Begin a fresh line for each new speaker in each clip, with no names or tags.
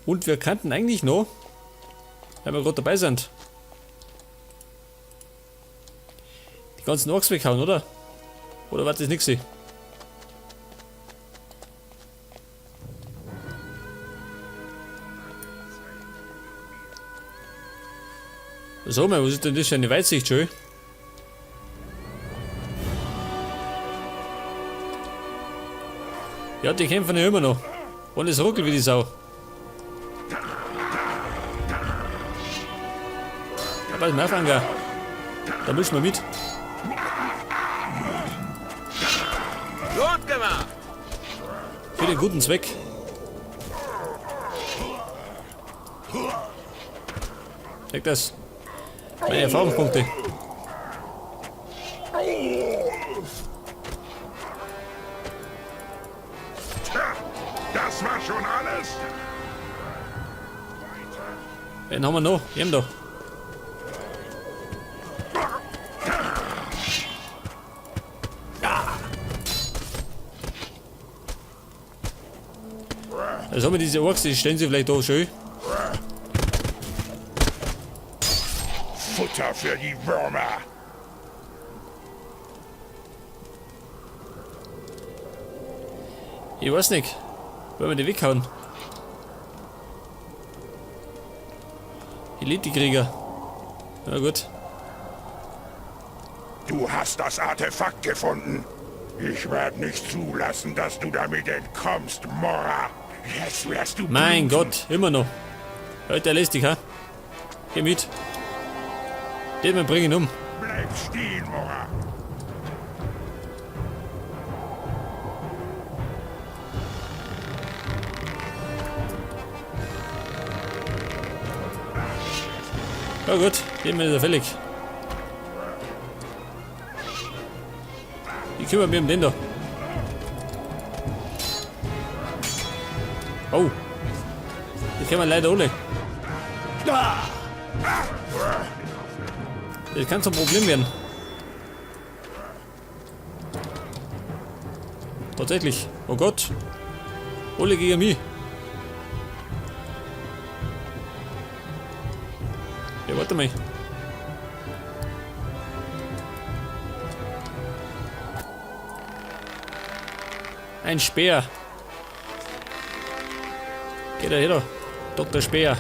Und wir kannten eigentlich noch, weil wir gerade dabei sind, die ganzen Orks weghauen, oder? Oder war das nix? So, mal, was ist denn das für eine Weitsicht, schön? Ja, die kämpfen ja immer noch. Und es ruckelt wie die Sau. Ja, pass mal auf, Anga. Da müssen wir mit.
Gut gemacht!
Für den guten Zweck. Check das. Meine Erfahrungspunkte.
Das war schon alles?
Den haben wir noch. Eben doch. Also haben wir diese Orks, die stellen sie vielleicht auch schön.
Futter für die Würmer.
Ich weiß nicht. Wollen wir die weghauen? Elitekrieger. Na gut.
Du hast das Artefakt gefunden. Ich werde nicht zulassen, dass du damit entkommst, Mora. Jetzt wirst du
Mein
bluten.
Gott, immer noch. Heute er lässt dich, ha? Geh mit. Den wir bringen um.
Bleib stehen, Mora.
Ja gut, den ist er fällig. Ich kümmere mich um den da. Oh. Das können wir leider alle. Das kann zum Problem werden. Tatsächlich. Oh Gott. Alle gegen mich. Ja, warte mal. Ein Speer. Geht er her, Dr. Speer.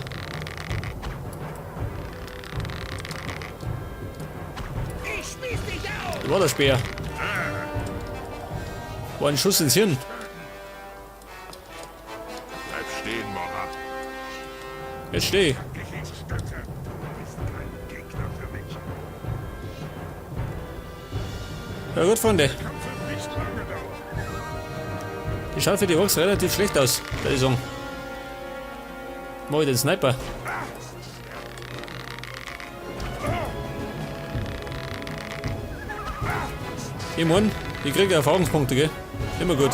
Ich spieß dich auf!
Das war der Speer. War ein Schuss ins Hirn.
Bleib stehen, Mora.
Jetzt steh.
Ich stütze. Du bist kein Gegner für mich.
Ja gut, Freunde.
Kampf wird nicht lange dauern.
Die schaut für die Orks relativ schlecht aus, würde ich sagen. Mach ich den Sniper. Ich mein, ich kriege Erfahrungspunkte, gell? Immer gut.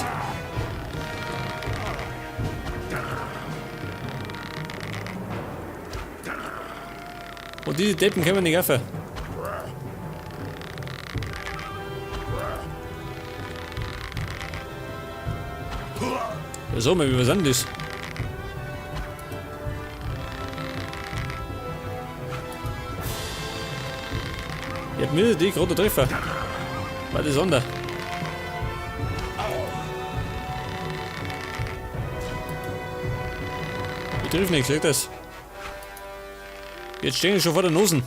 Und diese Deppen können wir nicht öffnen. Ja, so mal, wie was anderes. Ich hab mir die gerade Treffer. War das Sonder. Ich triff nichts, seht das? Jetzt stehen die schon vor der Nase.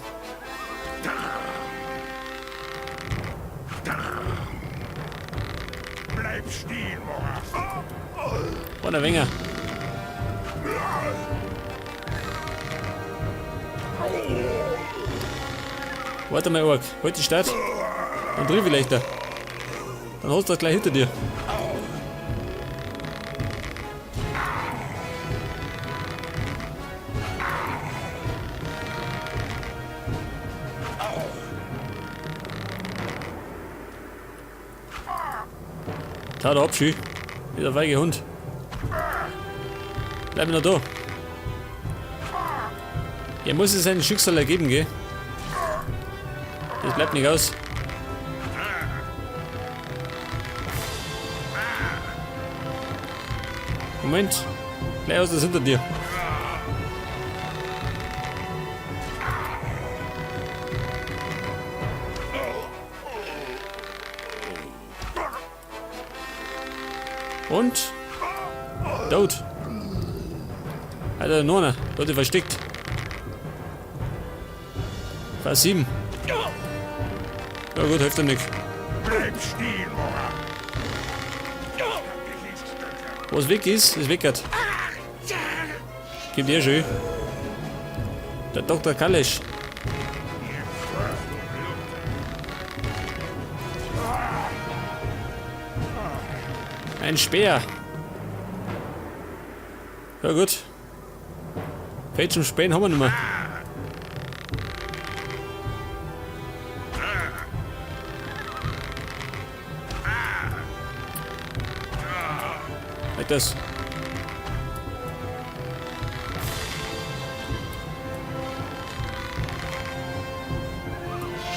Bleib stehen, Mora.
War der Wenger. Warte mal, Ork. Halt die Stadt. Dann triff ich leichter. Dann hast du das gleich hinter dir. Da der Abschied. Wie der feige Hund. Bleib noch da. Er muss es sein Schicksal ergeben, gell? Das bleibt nicht aus. Moment. Gleich aus das hinter dir. Und? Tot. Alter, nur einer. Leute, versteckt. Fast 7. Ja gut, hilft ja nicht.
Bleib stehen, Mora.
Was weg ist weggert. Gibt ihr schön. Der Dr. Kalesch. Ein Speer. Ja gut. Fällt zum Spähen haben wir nicht mehr. Halt das.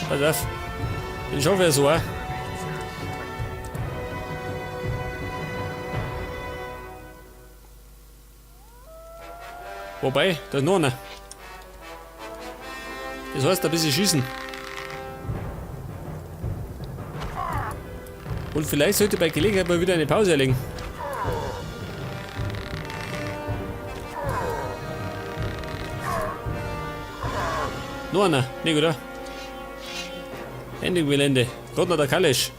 Pass auf. Ich hoffe, er so. Wobei, da ist noch einer. Das heißt, ein bisschen schießen. Und vielleicht sollte bei Gelegenheit mal wieder eine Pause erlegen. Noch einer, nicht oder? Ending Gelände. Gott noch der Kalesch.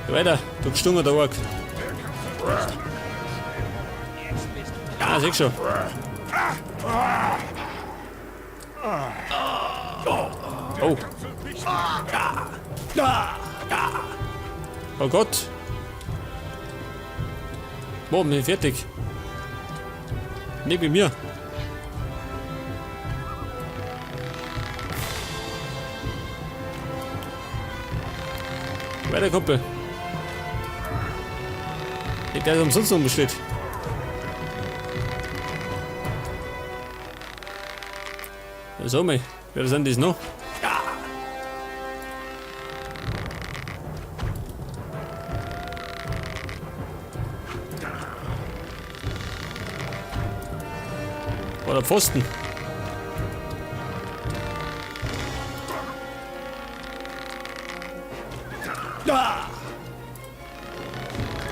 Geh weiter, du gestungener der Ork. Ah, siehst schon. Oh. Oh Gott. Boah, wir sind fertig. Nicht mit mir. Weiter, Kumpel. Der ist umsonst noch besteht. So, mei. Wer sind das noch? Oder Pfosten.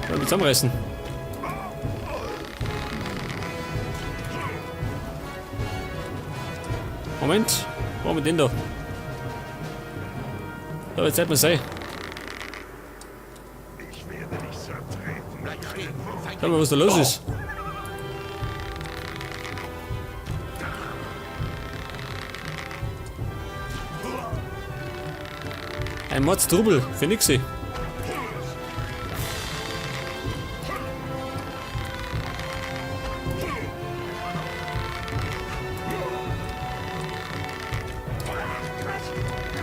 Wollen wir zusammenreißen? Moment, wo haben wir den da? So, jetzt hätten wir sein.
Ich werde dich zertreten.
Schau mal, was da los ist. Ein Mordstrubel für nixi.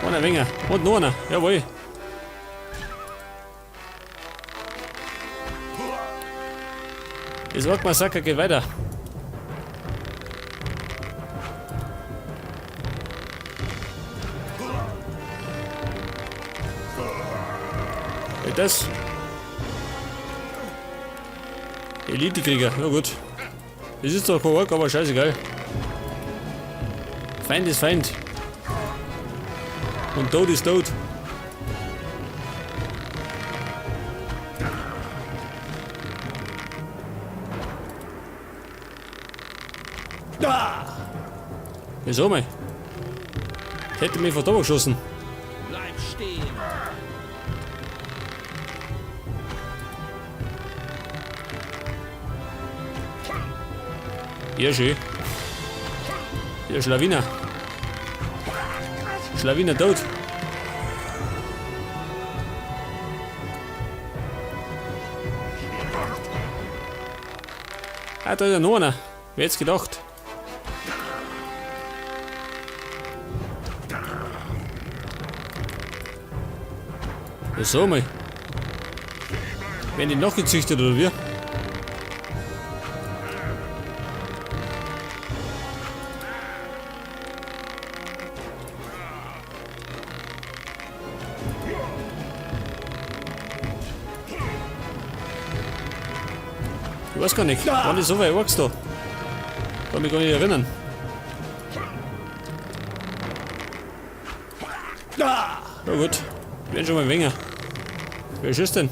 Und ein Wenger. Und noch einer. Jawohl. Das Ork-Massaker geht weiter. Das. Elite-Krieger, na gut. Das ist doch kein Ork, aber scheißegal. Feind ist Feind. Und Tod ist Tod. Wieso mal? Hätte mich von da geschossen.
Bleib stehen.
Ja, schön. Ja, Schlawiner. Schlawiner tot. Ah, da ist ja noch einer. Wer hätte es gedacht? Ja, so mal. Werden die noch gezüchtet oder wie? Ich weiß gar nicht. Wann ist so weit Orks da? Kann mich gar nicht erinnern. Ja gut. werden schon mal weniger. Wer ist es denn?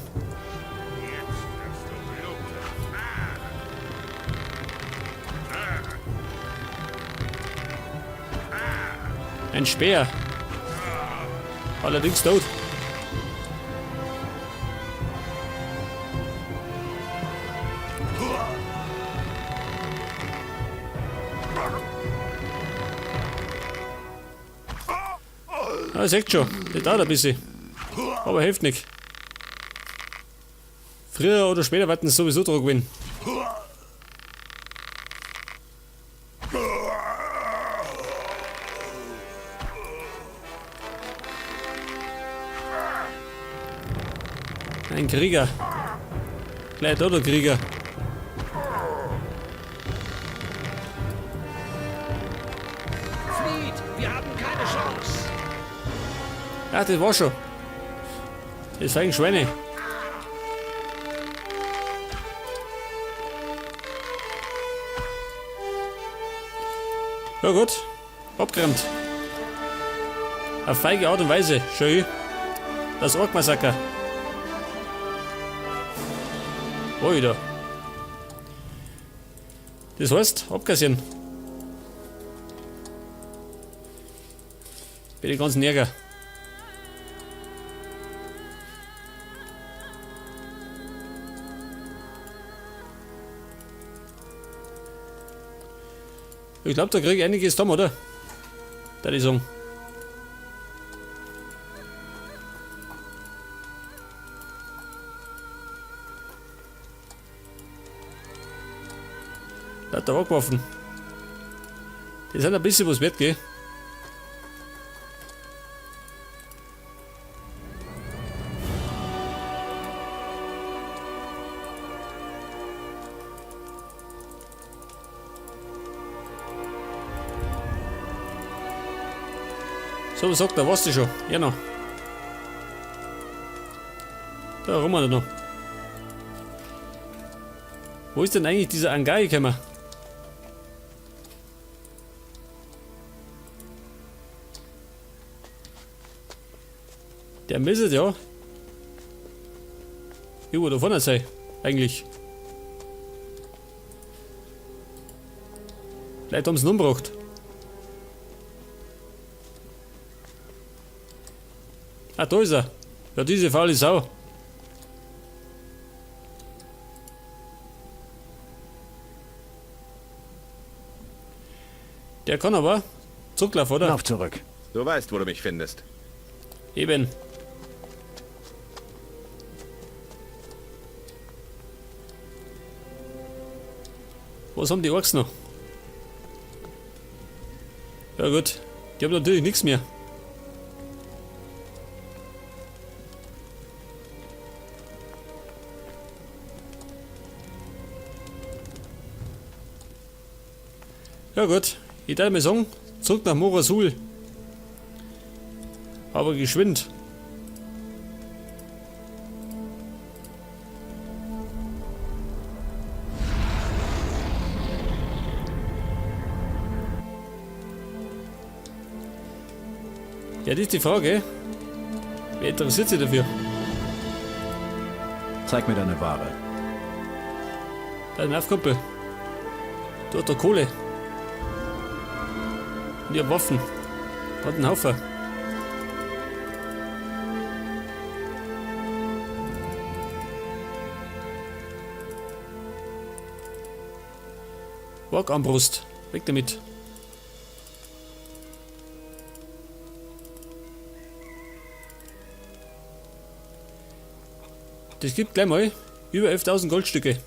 Ein Speer. Allerdings tot. Ah, seht schon, das dauert ein bisschen. Aber hilft nicht. Früher oder später werden sie sowieso dran gewinnen. Ein Krieger. Gleich da der Krieger.
Flieht! Wir haben keine Chance!
Ach, das war schon. Das sind Schweine. Ja gut, abgeräumt. Auf feige Art und Weise, schön. Das Ork-Massaker. Wieder. Das heißt, abkassieren. Bei den ganzen Jäger. Ich glaube, da kriege ich einiges zusammen, oder? Würde ich sagen. Lauter Waffen. Die sind ein bisschen was wert, gell? So, was sagt er? Weißt du schon? Ja, noch. Da rum wir noch. Wo ist denn eigentlich dieser Angai gekommen? Der müsste ja irgendwo da vorne sein, eigentlich. Vielleicht haben sie ihn umgebracht. Ah, da ist er. Ja, diese faule Sau. Der kann aber zurücklaufen, oder?
Lauf zurück.
Du weißt, wo du mich findest.
Eben. Was haben die Orks noch? Ja gut, die haben natürlich nichts mehr. Ja gut, ich darf mal sagen, zurück nach Morasul. Aber geschwind. Ja, das ist die Frage. Wer interessiert sich dafür?
Zeig mir deine Ware.
Da ist ein Aufkumpel. Du hast da Kohle. Und ich hab Waffen. Hat einen Haufen. Walk-Armbrust. Weg damit. Das gibt gleich mal über 11.000 Goldstücke.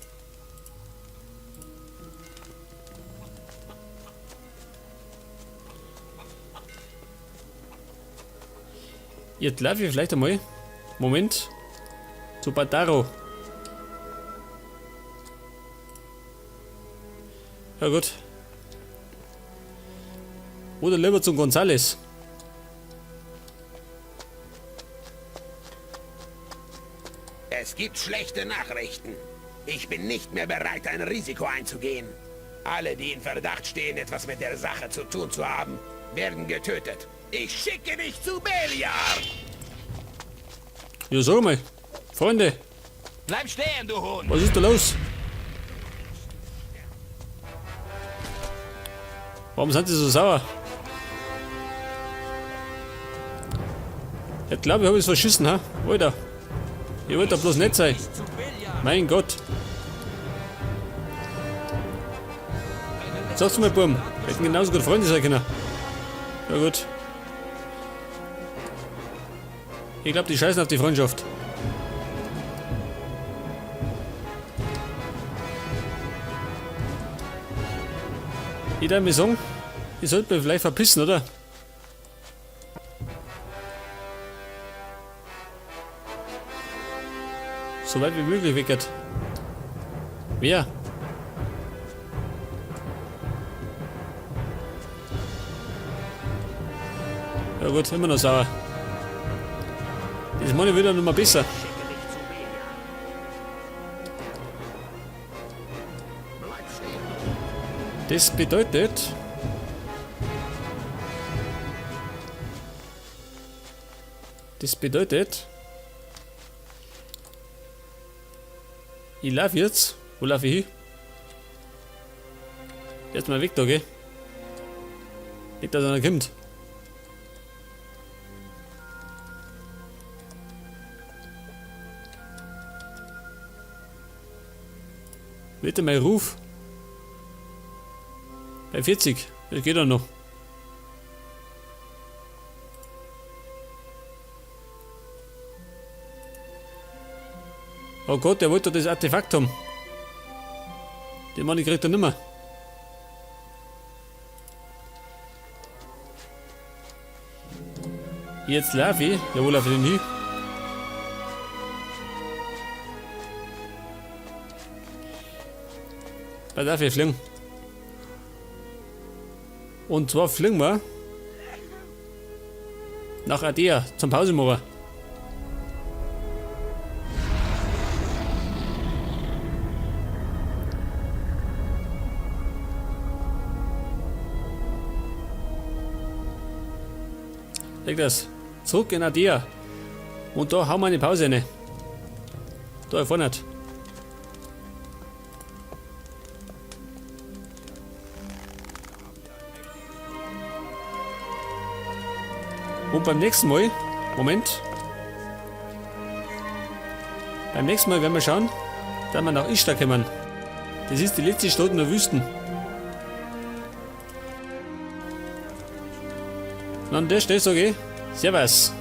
Jetzt laufe ich vielleicht einmal. Moment. Zu Bataro. Ja gut. Oder lieber zum Gonzales.
Es gibt schlechte Nachrichten. Ich bin nicht mehr bereit, ein Risiko einzugehen. Alle, die in Verdacht stehen, etwas mit der Sache zu tun zu haben, werden getötet. Ich schicke dich zu Beliar!
Ja, sag mal. Freunde,
Bleib stehen, du Hund!
was ist da los? Warum sind sie so sauer? Ich glaube, ich habe es verschissen, ha? Alter. Ich wollte da bloß nicht sein. Mein Gott. Sag's mal, Buben. Wir hätten genauso gut Freunde sein können. Ja gut. Ich glaube, die scheißen auf die Freundschaft. Ich darf mir sagen, ich sollte mich vielleicht verpissen, oder? So weit wie möglich weggeht. Wer? Ja gut, immer noch sauer. Das meine ich wieder noch mal besser. Das bedeutet... Ich laufe jetzt. Wo laufe ich hin? Jetzt mal weg da, gell? Nicht, dass einer kommt. Bitte mein Ruf. Bei 40. Das geht doch noch. Oh Gott, der wollte das Artefakt haben. Den Mann kriegt er nimmer. Jetzt laufe ich. Ja, wo laufe ich denn hin? Pass auf, wir fliegen. Und zwar fliegen wir nach Ardea zum Pausenmacher. Leg das. Zurück in Ardea. Und da hauen wir eine Pause rein. Da vorne. Und beim nächsten Mal, Moment. Beim nächsten Mal werden wir schauen, dass wir nach Ishtar kommen. Das ist die letzte Stadt in der Wüsten. Und an der Stelle sage ich, Servus.